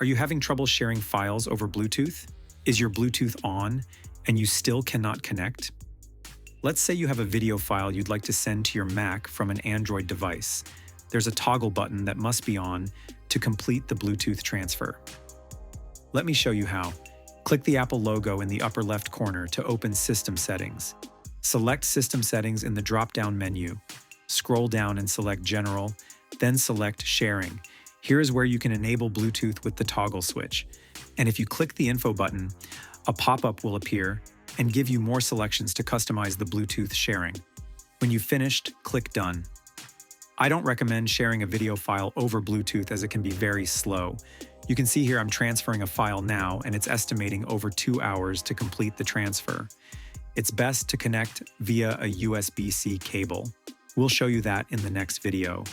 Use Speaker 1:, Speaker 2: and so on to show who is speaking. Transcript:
Speaker 1: Are you having trouble sharing files over Bluetooth? Is your Bluetooth on and you still cannot connect? Let's say you have a video file you'd like to send to your Mac from an Android device. There's a toggle button that must be on to complete the Bluetooth transfer. Let me show you how. Click the Apple logo in the upper left corner to open System Settings. Select System Settings in the drop-down menu. Scroll down and select General, then select Sharing. Here is where you can enable Bluetooth with the toggle switch. And if you click the Info button, a pop-up will appear and give you more selections to customize the Bluetooth sharing. When you've finished, click Done. I don't recommend sharing a video file over Bluetooth as it can be very slow. You can see here I'm transferring a file now and it's estimating over 2 hours to complete the transfer. It's best to connect via a USB-C cable. We'll show you that in the next video.